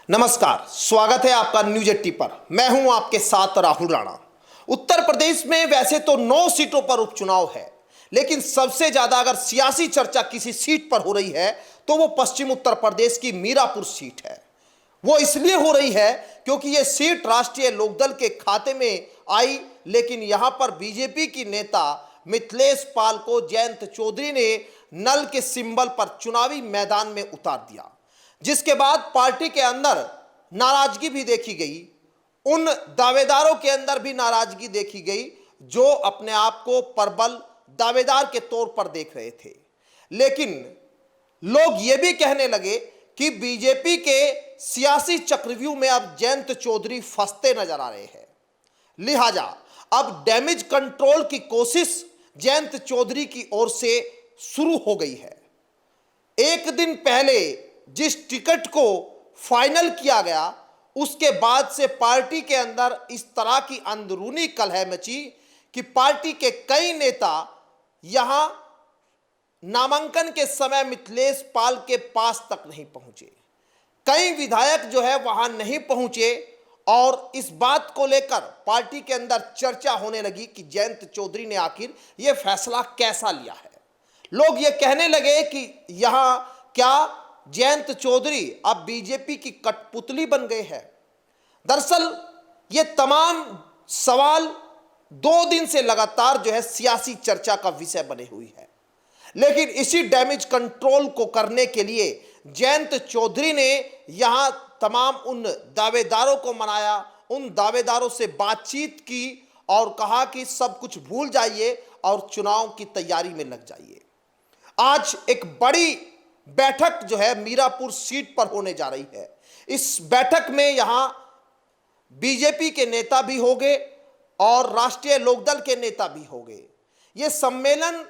नमस्कार, स्वागत है आपका न्यूज 80 पर। मैं हूं आपके साथ राहुल राणा। उत्तर प्रदेश में वैसे तो 9 सीटों पर उपचुनाव है, लेकिन सबसे ज्यादा अगर सियासी चर्चा किसी सीट पर हो रही है तो वो पश्चिम उत्तर प्रदेश की मीरापुर सीट है। वो इसलिए हो रही है क्योंकि ये सीट राष्ट्रीय लोकदल के खाते में आई, लेकिन यहां पर बीजेपी की नेता मिथिलेश पाल को जयंत चौधरी ने नल के सिंबल पर चुनावी मैदान में उतार दिया, जिसके बाद पार्टी के अंदर नाराजगी भी देखी गई। उन दावेदारों के अंदर भी नाराजगी देखी गई जो अपने आप को प्रबल दावेदार के तौर पर देख रहे थे। लेकिन लोग ये भी कहने लगे कि बीजेपी के सियासी चक्रव्यूह में अब जयंत चौधरी फंसते नजर आ रहे हैं। लिहाजा अब डैमेज कंट्रोल की कोशिश जयंत चौधरी की ओर से शुरू हो गई है। एक दिन पहले जिस टिकट को फाइनल किया गया, उसके बाद से पार्टी के अंदर इस तरह की अंदरूनी कलह मची कि पार्टी के कई नेता यहां नामांकन के समय मिथिलेश पाल के पास तक नहीं पहुंचे। कई विधायक जो है वहां नहीं पहुंचे और इस बात को लेकर पार्टी के अंदर चर्चा होने लगी कि जयंत चौधरी ने आखिर यह फैसला कैसा लिया है। लोग ये कहने लगे कि यहां क्या जयंत चौधरी अब बीजेपी की कठपुतली बन गए हैं। दरअसल ये तमाम सवाल 2 दिन से लगातार जो है सियासी चर्चा का विषय बने हुई है। लेकिन इसी डैमेज कंट्रोल को करने के लिए जयंत चौधरी ने यहां तमाम उन दावेदारों को मनाया, उन दावेदारों से बातचीत की और कहा कि सब कुछ भूल जाइए और चुनाव की तैयारी में लग जाइए। आज एक बड़ी बैठक जो है मीरापुर सीट पर होने जा रही है। इस बैठक में यहां बीजेपी के नेता भी होंगे और राष्ट्रीय लोकदल के नेता भी होंगे। यह सम्मेलन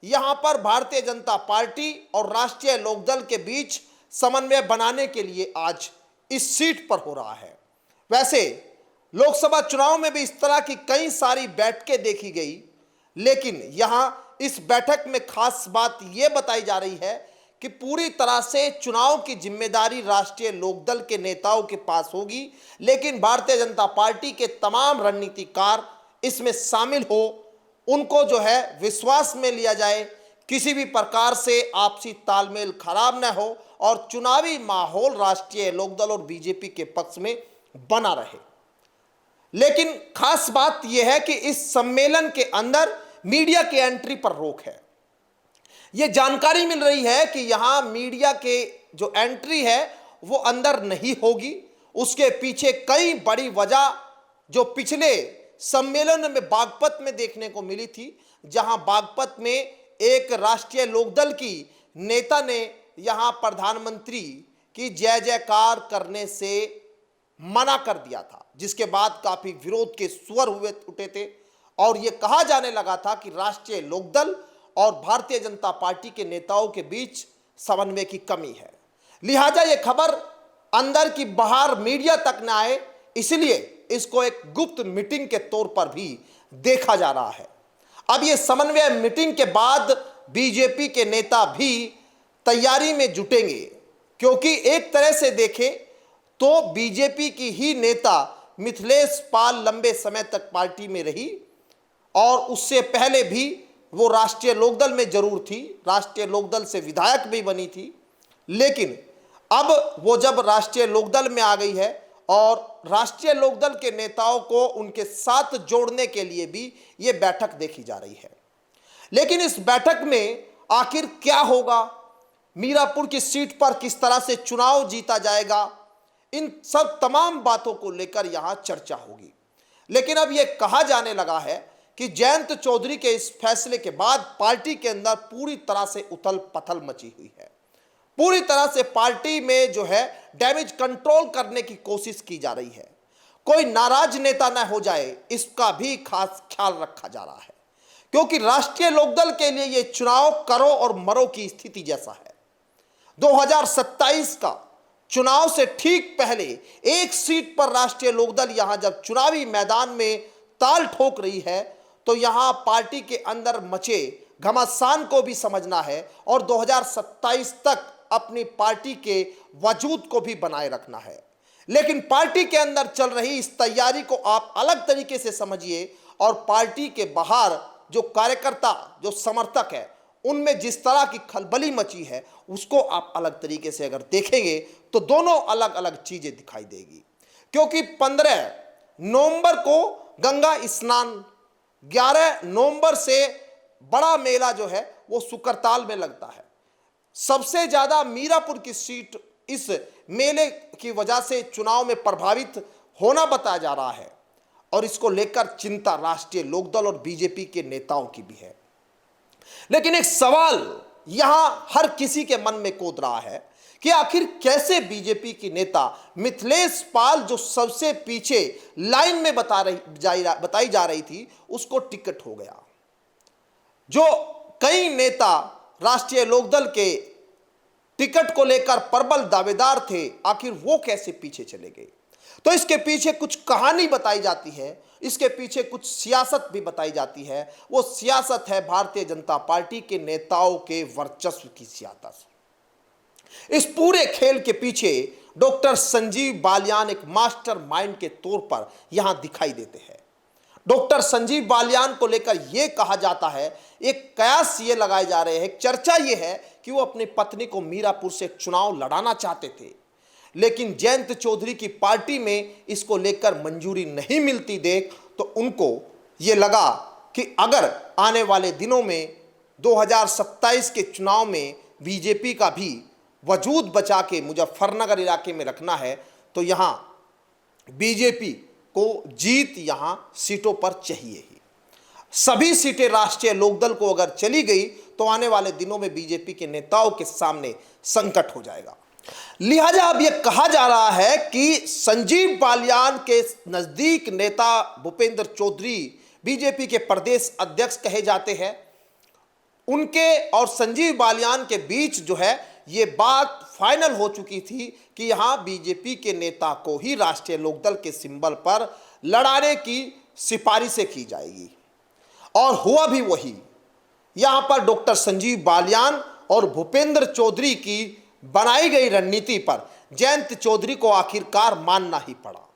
यहां पर भारतीय जनता पार्टी और राष्ट्रीय लोकदल के बीच समन्वय बनाने के लिए आज इस सीट पर हो रहा है। वैसे लोकसभा चुनाव में भी इस तरह की कई सारी बैठकें देखी गई, लेकिन यहां इस बैठक में खास बात यह बताई जा रही है कि पूरी तरह से चुनाव की जिम्मेदारी राष्ट्रीय लोकदल के नेताओं के पास होगी, लेकिन भारतीय जनता पार्टी के तमाम रणनीतिकार इसमें शामिल हो, उनको जो है विश्वास में लिया जाए, किसी भी प्रकार से आपसी तालमेल खराब न हो और चुनावी माहौल राष्ट्रीय लोकदल और बीजेपी के पक्ष में बना रहे। लेकिन खास बात यह है कि इस सम्मेलन के अंदर मीडिया की एंट्री पर रोक है। यह जानकारी मिल रही है कि यहां मीडिया के जो एंट्री है वो अंदर नहीं होगी। उसके पीछे कई बड़ी वजह जो पिछले सम्मेलन में बागपत में देखने को मिली थी, जहां बागपत में एक राष्ट्रीय लोकदल की नेता ने यहां प्रधानमंत्री की जय जयकार करने से मना कर दिया था, जिसके बाद काफी विरोध के स्वर उठे थे और यह कहा जाने लगा था कि राष्ट्रीय लोकदल और भारतीय जनता पार्टी के नेताओं के बीच समन्वय की कमी है। लिहाजा यह खबर अंदर की बाहर मीडिया तक न आए, इसलिए इसको एक गुप्त मीटिंग के तौर पर भी देखा जा रहा है। अब यह समन्वय मीटिंग के बाद बीजेपी के नेता भी तैयारी में जुटेंगे, क्योंकि एक तरह से देखें तो बीजेपी की ही नेता मिथिलेश पाल लंबे समय तक पार्टी में रही और उससे पहले भी वो राष्ट्रीय लोकदल में जरूर थी, राष्ट्रीय लोकदल से विधायक भी बनी थी। लेकिन अब वो जब राष्ट्रीय लोकदल में आ गई है और राष्ट्रीय लोकदल के नेताओं को उनके साथ जोड़ने के लिए भी ये बैठक देखी जा रही है। लेकिन इस बैठक में आखिर क्या होगा, मीरापुर की सीट पर किस तरह से चुनाव जीता जाएगा, इन सब तमाम बातों को लेकर यहां चर्चा होगी। लेकिन अब यह कहा जाने लगा है कि जयंत चौधरी के इस फैसले के बाद पार्टी के अंदर पूरी तरह से उथल पथल मची हुई है। पूरी तरह से पार्टी में जो है डैमेज कंट्रोल करने की कोशिश की जा रही है। कोई नाराज नेता न हो जाए, इसका भी खास ख्याल रखा जा रहा है, क्योंकि राष्ट्रीय लोकदल के लिए यह चुनाव करो और मरो की स्थिति जैसा है। 2027 का चुनाव से ठीक पहले एक सीट पर राष्ट्रीय लोकदल यहां जब चुनावी मैदान में ताल ठोक रही है, तो यहां पार्टी के अंदर मचे घमासान को भी समझना है और 2027 तक अपनी पार्टी के वजूद को भी बनाए रखना है। लेकिन पार्टी के अंदर चल रही इस तैयारी को आप अलग तरीके से समझिए और पार्टी के बाहर जो कार्यकर्ता, जो समर्थक है, उनमें जिस तरह की खलबली मची है उसको आप अलग तरीके से अगर देखेंगे तो दोनों अलग अलग चीजें दिखाई देगी। क्योंकि 15 नवंबर को गंगा स्नान, 11 नवंबर से बड़ा मेला जो है वो सुकरताल में लगता है। सबसे ज्यादा मीरापुर की सीट इस मेले की वजह से चुनाव में प्रभावित होना बताया जा रहा है और इसको लेकर चिंता राष्ट्रीय लोकदल और बीजेपी के नेताओं की भी है। लेकिन एक सवाल यहां हर किसी के मन में कूद रहा है कि आखिर कैसे बीजेपी की नेता मिथिलेश पाल, जो सबसे पीछे लाइन में बताई जा रही थी, उसको टिकट हो गया। जो कई नेता राष्ट्रीय लोकदल के टिकट को लेकर प्रबल दावेदार थे, आखिर वो कैसे पीछे चले गए? तो इसके पीछे कुछ कहानी बताई जाती है, इसके पीछे कुछ सियासत भी बताई जाती है। वो सियासत है भारतीय जनता पार्टी के नेताओं के वर्चस्व की सियासत। इस पूरे खेल के पीछे डॉक्टर संजीव बालियान एक मास्टर माइंड के तौर पर यहां दिखाई देते हैं। डॉक्टर संजीव बालियान को लेकर यह कहा जाता है, एक कयास ये लगाए जा रहे हैं, चर्चा ये है कि वो अपनी पत्नी को मीरापुर से चुनाव लड़ाना चाहते थे, लेकिन जयंत चौधरी की पार्टी में इसको लेकर मंजूरी नहीं मिलती देख तो उनको ये लगा कि अगर आने वाले दिनों में 2027 के चुनाव में बीजेपी का भी वजूद बचा के मुजफ्फरनगर इलाके में रखना है तो यहाँ बीजेपी को जीत यहाँ सीटों पर चाहिए ही। सभी सीटें राष्ट्रीय लोकदल को अगर चली गई तो आने वाले दिनों में बीजेपी के नेताओं के सामने संकट हो जाएगा। लिहाजा अब यह कहा जा रहा है कि संजीव बालियान के नजदीक नेता भूपेंद्र चौधरी बीजेपी के प्रदेश अध्यक्ष कहे जाते हैं, उनके और संजीव बालियान के बीच जो है ये बात फाइनल हो चुकी थी कि यहां बीजेपी के नेता को ही राष्ट्रीय लोकदल के सिंबल पर लड़ाने की सिफारिशें की जाएगी और हुआ भी वही। यहां पर डॉक्टर संजीव बालियान और भूपेंद्र चौधरी की बनाई गई रणनीति पर जयंत चौधरी को आखिरकार मानना ही पड़ा।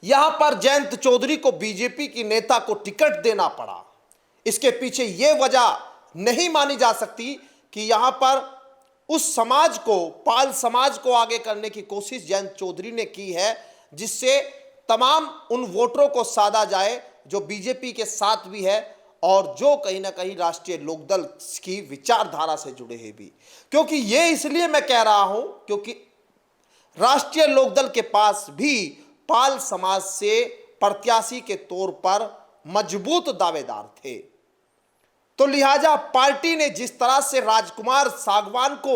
यहां पर जयंत चौधरी को बीजेपी की नेता को टिकट देना पड़ा। इसके पीछे यह वजह नहीं मानी जा सकती कि यहां पर उस समाज को, पाल समाज को आगे करने की कोशिश जयंत चौधरी ने की है, जिससे तमाम उन वोटरों को साधा जाए जो बीजेपी के साथ भी है और जो कहीं ना कहीं राष्ट्रीय लोकदल की विचारधारा से जुड़े हैं भी। क्योंकि ये इसलिए मैं कह रहा हूं क्योंकि राष्ट्रीय लोकदल के पास भी पाल समाज से प्रत्याशी के तौर पर मजबूत दावेदार थे। तो लिहाजा पार्टी ने जिस तरह से राजकुमार सागवान को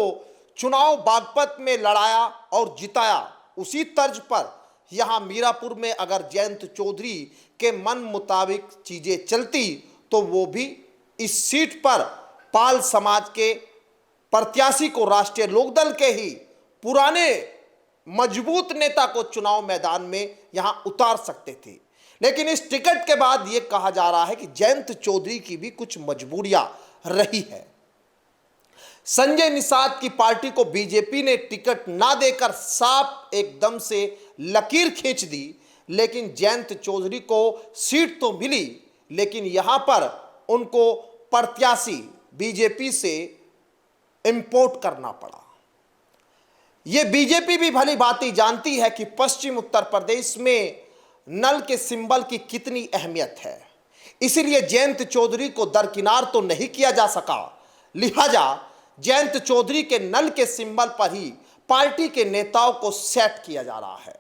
चुनाव बागपत में लड़ाया और जिताया, उसी तर्ज पर यहां मीरापुर में अगर जयंत चौधरी के मन मुताबिक चीजें चलती तो वो भी इस सीट पर पाल समाज के प्रत्याशी को राष्ट्रीय लोकदल के ही पुराने मजबूत नेता को चुनाव मैदान में यहां उतार सकते थे। लेकिन इस टिकट के बाद यह कहा जा रहा है कि जयंत चौधरी की भी कुछ मजबूरियां रही है। संजय निषाद की पार्टी को बीजेपी ने टिकट ना देकर साफ एकदम से लकीर खींच दी, लेकिन जयंत चौधरी को सीट तो मिली, लेकिन यहां पर उनको प्रत्याशी बीजेपी से इंपोर्ट करना पड़ा। यह बीजेपी भी भली भांति जानती है कि पश्चिम उत्तर प्रदेश में नल के सिंबल की कितनी अहमियत है, इसीलिए जयंत चौधरी को दरकिनार तो नहीं किया जा सका। लिहाजा जयंत चौधरी के नल के सिंबल पर ही पार्टी के नेताओं को सेट किया जा रहा है।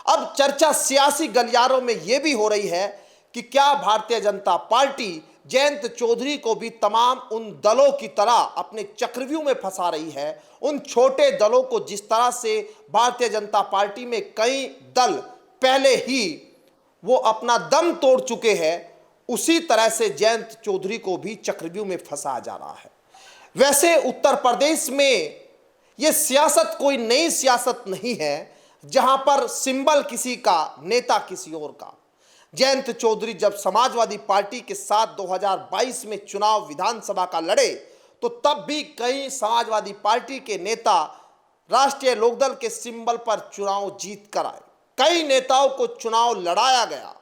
अब चर्चा सियासी गलियारों में यह भी हो रही है कि क्या भारतीय जनता पार्टी जयंत चौधरी को भी तमाम उन दलों की तरह अपने चक्रव्यूह में फंसा रही है। उन छोटे दलों को जिस तरह से भारतीय जनता पार्टी में कई दल पहले ही वो अपना दम तोड़ चुके हैं, उसी तरह से जयंत चौधरी को भी चक्रव्यूह में फंसाया जा रहा है। वैसे उत्तर प्रदेश में यह सियासत कोई नई सियासत नहीं है जहां पर सिंबल किसी का, नेता किसी और का। जयंत चौधरी जब समाजवादी पार्टी के साथ 2022 में चुनाव विधानसभा का लड़े तो तब भी कई समाजवादी पार्टी के नेता राष्ट्रीय लोकदल के सिंबल पर चुनाव जीत कर आए। कई नेताओं को चुनाव लड़ाया गया,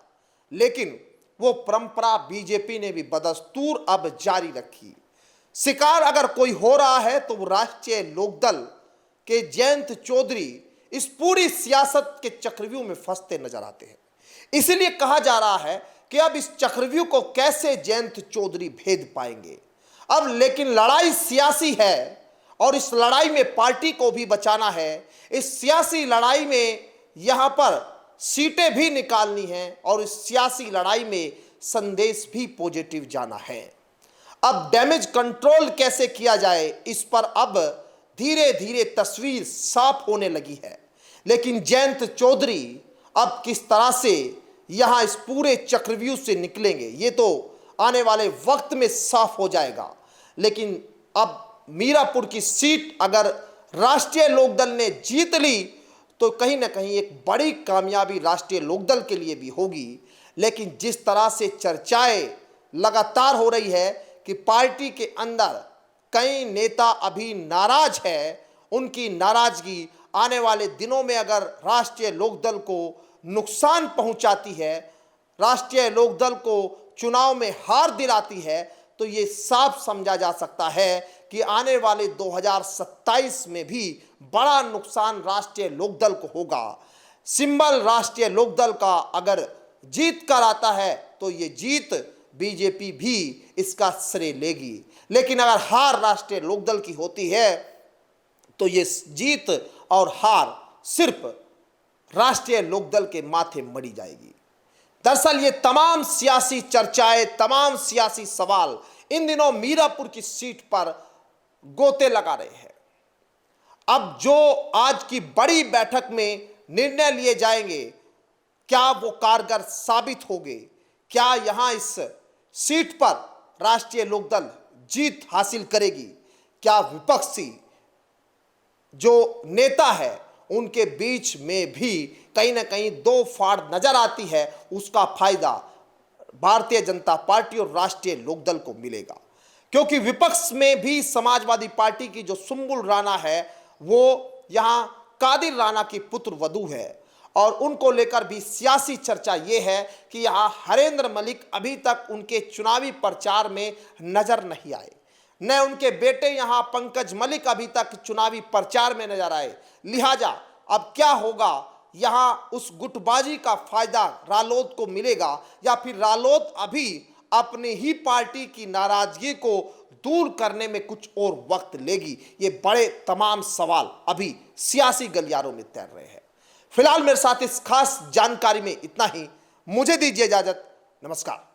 लेकिन वो परंपरा बीजेपी ने भी बदस्तूर अब जारी रखी। शिकार अगर कोई हो रहा है तो वो राष्ट्रीय लोकदल के जयंत चौधरी इस पूरी सियासत के चक्रव्यूह में फंसते नजर आते हैं। इसीलिए कहा जा रहा है कि अब इस चक्रव्यूह को कैसे जयंत चौधरी भेद पाएंगे। अब लेकिन लड़ाई सियासी है और इस लड़ाई में पार्टी को भी बचाना है। इस सियासी लड़ाई में यहां पर सीटें भी निकालनी है और इस सियासी लड़ाई में संदेश भी पॉजिटिव जाना है। अब डैमेज कंट्रोल कैसे किया जाए, इस पर अब धीरे धीरे तस्वीर साफ होने लगी है। लेकिन जयंत चौधरी अब किस तरह से यहां इस पूरे चक्रव्यूह से निकलेंगे, ये तो आने वाले वक्त में साफ हो जाएगा। लेकिन अब मीरापुर की सीट अगर राष्ट्रीय लोकदल ने जीत ली तो कहीं ना कहीं एक बड़ी कामयाबी राष्ट्रीय लोकदल के लिए भी होगी। लेकिन जिस तरह से चर्चाएं लगातार हो रही है कि पार्टी के अंदर कई नेता अभी नाराज है, उनकी नाराजगी आने वाले दिनों में अगर राष्ट्रीय लोकदल को नुकसान पहुंचाती है, राष्ट्रीय लोकदल को चुनाव में हार दिलाती है, तो ये साफ समझा जा सकता है कि आने वाले 2027 में भी बड़ा नुकसान राष्ट्रीय लोकदल को होगा। सिंबल राष्ट्रीय लोकदल का अगर जीत कर आता है तो ये जीत बीजेपी भी इसका श्रेय लेगी, लेकिन अगर हार राष्ट्रीय लोकदल की होती है तो ये जीत और हार सिर्फ राष्ट्रीय लोकदल के माथे मढ़ी जाएगी। दरअसल ये तमाम सियासी चर्चाएं, तमाम सियासी सवाल इन दिनों मीरापुर की सीट पर गोते लगा रहे हैं। अब जो आज की बड़ी बैठक में निर्णय लिए जाएंगे, क्या वो कारगर साबित होंगे? क्या यहां इस सीट पर राष्ट्रीय लोकदल जीत हासिल करेगी? क्या विपक्षी जो नेता है उनके बीच में भी कहीं ना कहीं दो फाड़ नजर आती है, उसका फायदा भारतीय जनता पार्टी और राष्ट्रीय लोकदल को मिलेगा? क्योंकि विपक्ष में भी समाजवादी पार्टी की जो सुम्बुल राणा है वो यहां कादिर राणा की पुत्र वधू है और उनको लेकर भी सियासी चर्चा ये है कि यहां हरेंद्र मलिक अभी तक उनके चुनावी प्रचार में नजर नहीं आए, न उनके बेटे यहां पंकज मलिक अभी तक चुनावी प्रचार में नजर आए। लिहाजा अब क्या होगा, यहां उस गुटबाजी का फायदा रालोद को मिलेगा या फिर रालोद अभी अपनी ही पार्टी की नाराजगी को दूर करने में कुछ और वक्त लेगी? ये बड़े तमाम सवाल अभी सियासी गलियारों में तैर रहे हैं। फिलहाल मेरे साथ इस खास जानकारी में इतना ही। मुझे दीजिए इजाजत। नमस्कार।